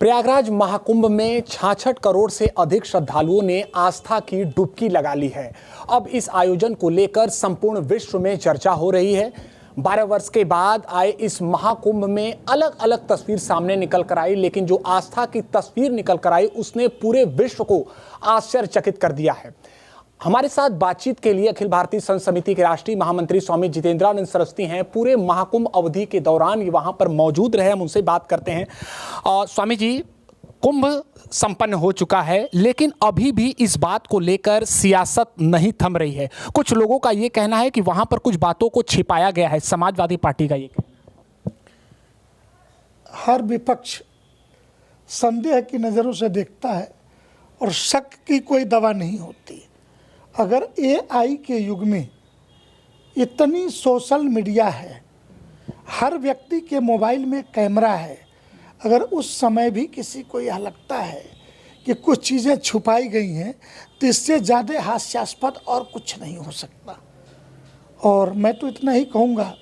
प्रयागराज महाकुंभ में 66 करोड़ से अधिक श्रद्धालुओं ने आस्था की डुबकी लगा ली है। अब इस आयोजन को लेकर संपूर्ण विश्व में चर्चा हो रही है। 12 वर्ष के बाद आए इस महाकुंभ में अलग अलग तस्वीर सामने निकल कर आई, लेकिन जो आस्था की तस्वीर निकल कर आई उसने पूरे विश्व को आश्चर्यचकित कर दिया है। हमारे साथ बातचीत के लिए अखिल भारतीय संत समिति के राष्ट्रीय महामंत्री स्वामी जितेंद्रानंद सरस्वती हैं। पूरे महाकुंभ अवधि के दौरान ये वहां पर मौजूद रहे, हम उनसे बात करते हैं। स्वामी जी, कुंभ संपन्न हो चुका है, लेकिन अभी भी इस बात को लेकर सियासत नहीं थम रही है। कुछ लोगों का ये कहना है कि वहां पर कुछ बातों को छिपाया गया है। समाजवादी पार्टी का ये कहना। हर विपक्ष संदेह की नज़रों से देखता है और शक की कोई दवा नहीं होती। अगर एआई के युग में इतनी सोशल मीडिया है, हर व्यक्ति के मोबाइल में कैमरा है, अगर उस समय भी किसी को यह लगता है कि कुछ चीज़ें छुपाई गई हैं, तो इससे ज़्यादा हास्यास्पद और कुछ नहीं हो सकता। और मैं तो इतना ही कहूँगा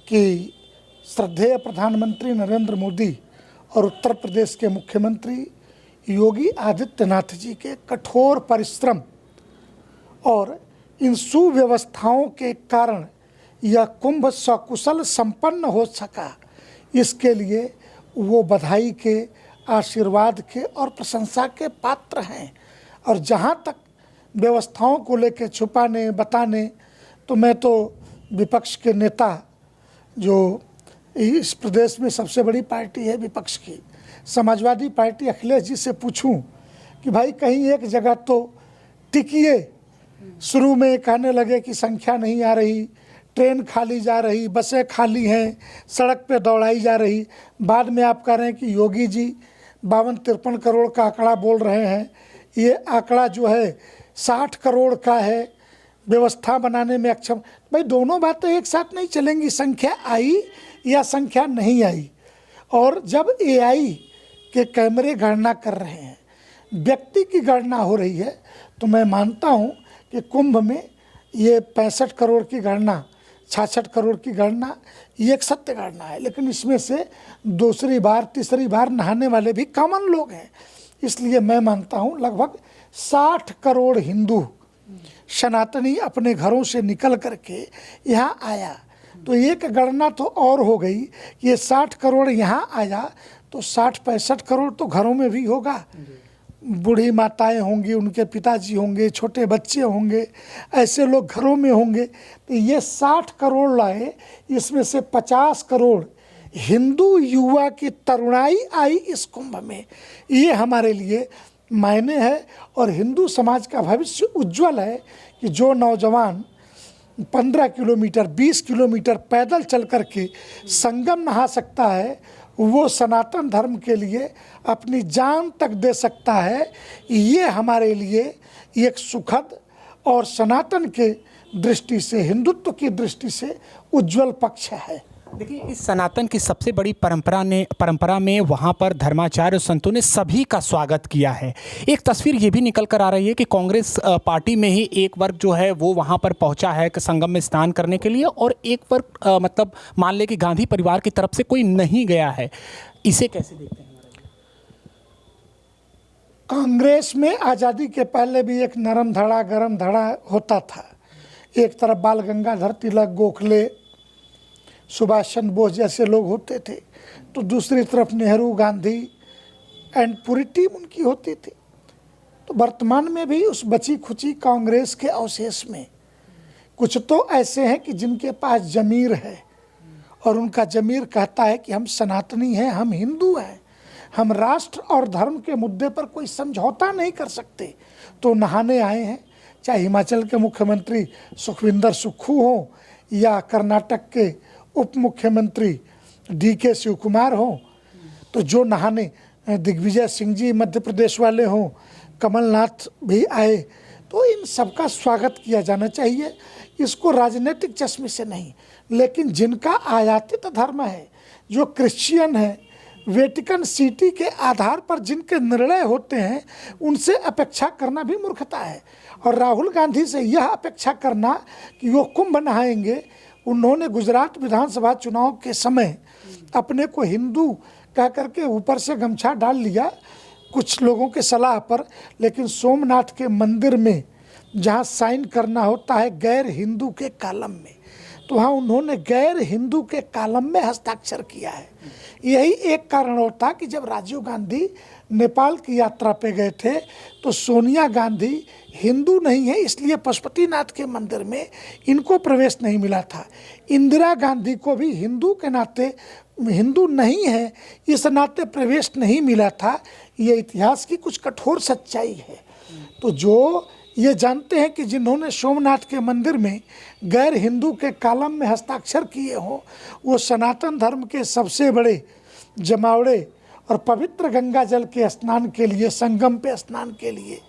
कि श्रद्धेय प्रधानमंत्री नरेंद्र मोदी और उत्तर प्रदेश के मुख्यमंत्री योगी आदित्यनाथ जी के कठोर परिश्रम और इन सुव्यवस्थाओं के कारण यह कुंभ सकुशल संपन्न हो सका, इसके लिए वो बधाई के, आशीर्वाद के और प्रशंसा के पात्र हैं। और जहाँ तक व्यवस्थाओं को लेकर छुपाने बताने, तो मैं तो विपक्ष के नेता, जो इस प्रदेश में सबसे बड़ी पार्टी है विपक्ष की, समाजवादी पार्टी, अखिलेश जी से पूछूं कि भाई कहीं एक जगह तो टिकिए। शुरू में कहने लगे कि संख्या नहीं आ रही, ट्रेन खाली जा रही, बसें खाली हैं, सड़क पे दौड़ाई जा रही। बाद में आप कह रहे हैं कि योगी जी 52-53 करोड़ का आंकड़ा बोल रहे हैं। ये आंकड़ा जो है 60 करोड़ का है, व्यवस्था बनाने में अक्षम। भाई दोनों बातें एक साथ नहीं चलेंगी। संख्या आई या संख्या नहीं आई। और जब एआई के कैमरे गणना कर रहे हैं, व्यक्ति की गणना हो रही है, तो मैं मानता हूँ कि कुंभ में ये 65 करोड़ की गणना, 66 करोड़ की गणना, ये एक सत्य गणना है। लेकिन इसमें से दूसरी बार तीसरी बार नहाने वाले भी कॉमन लोग हैं। इसलिए मैं मानता हूँ लगभग 60 करोड़ हिंदू सनातनी अपने घरों से निकल करके यहाँ आया। तो एक गणना तो और हो गई, ये 60 करोड़ यहाँ आया तो 60-65 करोड़ तो घरों में भी होगा। बूढ़ी माताएं होंगी, उनके पिताजी होंगे, छोटे बच्चे होंगे, ऐसे लोग घरों में होंगे। तो ये 60 करोड़ लाए, इसमें से 50 करोड़ हिंदू युवा की तरुणाई आई इस कुंभ में। ये हमारे लिए मायने है। और हिंदू समाज का भविष्य उज्जवल है कि जो नौजवान 15 किलोमीटर 20 किलोमीटर पैदल चल कर के संगम नहा सकता है, वो सनातन धर्म के लिए अपनी जान तक दे सकता है। ये हमारे लिए एक सुखद और सनातन के दृष्टि से, हिंदुत्व की दृष्टि से उज्जवल पक्ष है। देखिए, इस सनातन की सबसे बड़ी परंपरा में वहाँ पर धर्माचार्य और संतों ने सभी का स्वागत किया है। एक तस्वीर ये भी निकल कर आ रही है कि कांग्रेस पार्टी में ही एक वर्ग जो है वो वहाँ पर पहुँचा है कि संगम में स्नान करने के लिए, और एक वर्ग मतलब मान ले कि गांधी परिवार की तरफ से कोई नहीं गया है। इसे कैसे देखते हैं? कांग्रेस में आज़ादी के पहले भी एक नरम धड़ा गरम धड़ा होता था। एक तरफ बाल गंगाधर तिलक, गोखले, सुभाष चंद्र बोस जैसे लोग होते थे, तो दूसरी तरफ नेहरू, गांधी एंड पूरी टीम उनकी होती थी। तो वर्तमान में भी उस बची खुची कांग्रेस के अवशेष में कुछ तो ऐसे हैं कि जिनके पास ज़मीर है, और उनका ज़मीर कहता है कि हम सनातनी हैं, हम हिंदू हैं, हम राष्ट्र और धर्म के मुद्दे पर कोई समझौता नहीं कर सकते। तो नहाने आए हैं, चाहे हिमाचल के मुख्यमंत्री सुखविंदर सुक्खू हों या कर्नाटक के उप मुख्यमंत्री DK शिवकुमार हों, तो जो नहाने, दिग्विजय सिंह जी मध्य प्रदेश वाले हों, कमलनाथ भी आए, तो इन सबका स्वागत किया जाना चाहिए। इसको राजनीतिक चश्मे से नहीं, लेकिन जिनका आयातित धर्म है, जो क्रिश्चियन है, वेटिकन सिटी के आधार पर जिनके निर्णय होते हैं, उनसे अपेक्षा करना भी मूर्खता है। और राहुल गांधी से यह अपेक्षा करना कि वो कुंभ नहाएंगे, उन्होंने गुजरात विधानसभा चुनाव के समय अपने को हिंदू कह करके ऊपर से गमछा डाल लिया कुछ लोगों के सलाह पर, लेकिन सोमनाथ के मंदिर में जहाँ साइन करना होता है गैर हिंदू के कॉलम में, तो वहाँ उन्होंने गैर हिंदू के कॉलम में हस्ताक्षर किया है। यही एक कारण होता कि जब राजीव गांधी नेपाल की यात्रा पे गए थे तो सोनिया गांधी हिंदू नहीं है इसलिए पशुपतिनाथ के मंदिर में इनको प्रवेश नहीं मिला था। इंदिरा गांधी को भी हिंदू के नाते, हिंदू नहीं है इस नाते प्रवेश नहीं मिला था। ये इतिहास की कुछ कठोर सच्चाई है। तो जो ये जानते हैं कि जिन्होंने सोमनाथ के मंदिर में गैर हिंदू के कॉलम में हस्ताक्षर किए हों वो सनातन धर्म के सबसे बड़े जमावड़े और पवित्र गंगा जल के स्नान के लिए, संगम पे स्नान के लिए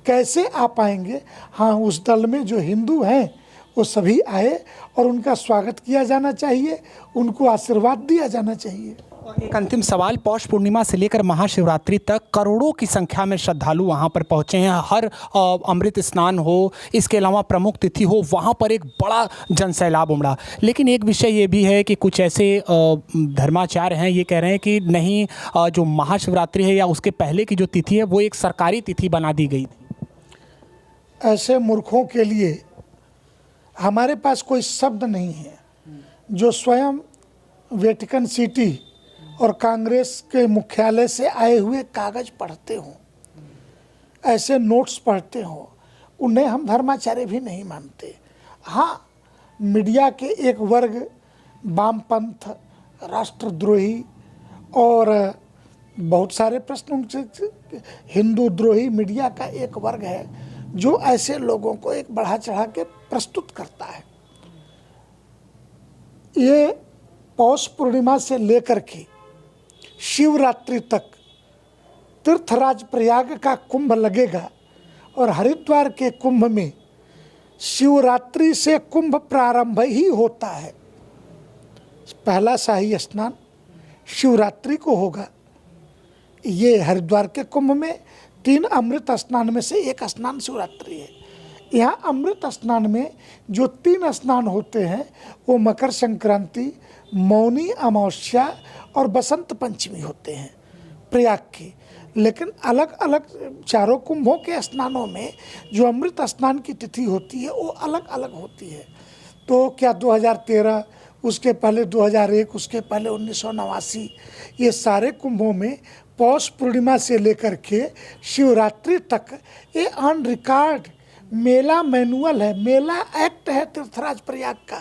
कैसे आ पाएंगे। हाँ, उस दल में जो हिंदू हैं वो सभी आए और उनका स्वागत किया जाना चाहिए, उनको आशीर्वाद दिया जाना चाहिए। एक अंतिम सवाल, पौष पूर्णिमा से लेकर महाशिवरात्रि तक करोड़ों की संख्या में श्रद्धालु वहां पर पहुंचे हैं। हर अमृत स्नान हो, इसके अलावा प्रमुख तिथि हो, वहां पर एक बड़ा जनसैलाब उमड़ा। लेकिन एक विषय ये भी है कि कुछ ऐसे धर्माचार्य हैं, ये कह रहे हैं कि नहीं, जो महाशिवरात्रि है या उसके पहले की जो तिथि है वो एक सरकारी तिथि बना दी गई थी। ऐसे मूर्खों के लिए हमारे पास कोई शब्द नहीं है जो स्वयं वेटिकन सिटी और कांग्रेस के मुख्यालय से आए हुए कागज पढ़ते हों, ऐसे नोट्स पढ़ते हों, उन्हें हम धर्माचार्य भी नहीं मानते। हाँ, मीडिया के एक वर्ग वामपंथ, राष्ट्रद्रोही और बहुत सारे प्रश्न उनसे हिंदू द्रोही मीडिया का एक वर्ग है जो ऐसे लोगों को एक बढ़ा चढ़ा के प्रस्तुत करता है। ये पौष पूर्णिमा से लेकर के शिवरात्रि तक तीर्थराज प्रयाग का कुंभ लगेगा और हरिद्वार के कुंभ में शिवरात्रि से कुंभ प्रारंभ ही होता है। पहला शाही स्नान शिवरात्रि को होगा। ये हरिद्वार के कुंभ में 3 अमृत स्नान में से एक स्नान शिवरात्रि है। यहाँ अमृत स्नान में जो 3 स्नान होते हैं वो मकर संक्रांति, मौनी अमावस्या और बसंत पंचमी होते हैं प्रयाग के। लेकिन अलग अलग चारों कुंभों के स्नानों में जो अमृत स्नान की तिथि होती है वो अलग अलग होती है। तो क्या 2013, उसके पहले 2001, उसके पहले 1989, ये सारे कुंभों में पौष पूर्णिमा से लेकर के शिवरात्रि तक ये ऑन रिकॉर्ड मेला मैनुअल है, मेला एक्ट है तीर्थराज प्रयाग का।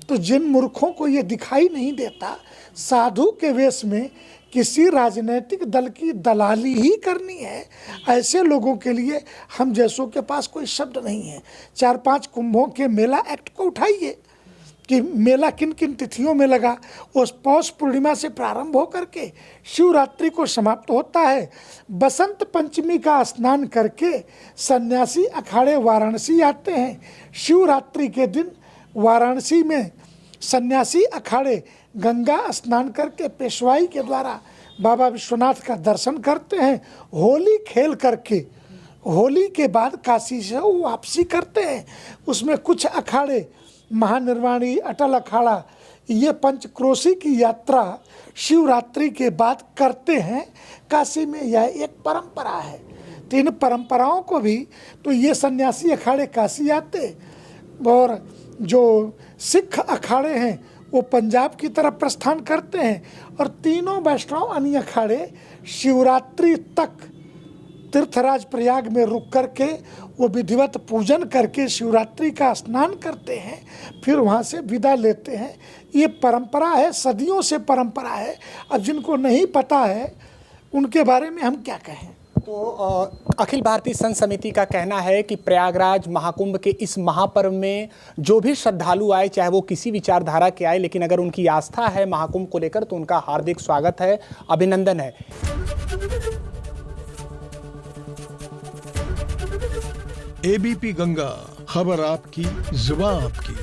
तो जिन मूर्खों को ये दिखाई नहीं देता साधु के वेश में किसी राजनीतिक दल की दलाली ही करनी है, ऐसे लोगों के लिए हम जैसों के पास कोई शब्द नहीं है। 4-5 कुंभों के मेला एक्ट को उठाइए कि मेला किन किन तिथियों में लगा। उस पौष पूर्णिमा से प्रारंभ होकर के शिवरात्रि को समाप्त होता है। बसंत पंचमी का स्नान करके सन्यासी अखाड़े वाराणसी आते हैं। शिवरात्रि के दिन वाराणसी में सन्यासी अखाड़े गंगा स्नान करके पेशवाई के द्वारा बाबा विश्वनाथ का दर्शन करते हैं। होली खेल करके होली के बाद काशी से वापसी करते हैं। उसमें कुछ अखाड़े महानिर्वाणी, अटल अखाड़ा, ये पंचक्रोशी की यात्रा शिवरात्रि के बाद करते हैं काशी में। यह एक परंपरा है। तो इन परंपराओं को भी तो ये सन्यासी अखाड़े काशी आते और जो सिख अखाड़े हैं वो पंजाब की तरफ प्रस्थान करते हैं और तीनों वैष्णव अन्य अखाड़े शिवरात्रि तक तीर्थराज प्रयाग में रुक करके वो विधिवत पूजन करके शिवरात्रि का स्नान करते हैं, फिर वहाँ से विदा लेते हैं। ये परंपरा है, सदियों से परंपरा है। अब जिनको नहीं पता है उनके बारे में हम क्या कहें। तो अखिल भारतीय संत समिति का कहना है कि प्रयागराज महाकुंभ के इस महापर्व में जो भी श्रद्धालु आए, चाहे वो किसी विचारधारा के आए, लेकिन अगर उनकी आस्था है महाकुंभ को लेकर तो उनका हार्दिक स्वागत है, अभिनंदन है। एबीपी गंगा, खबर आपकी, जुबान आपकी।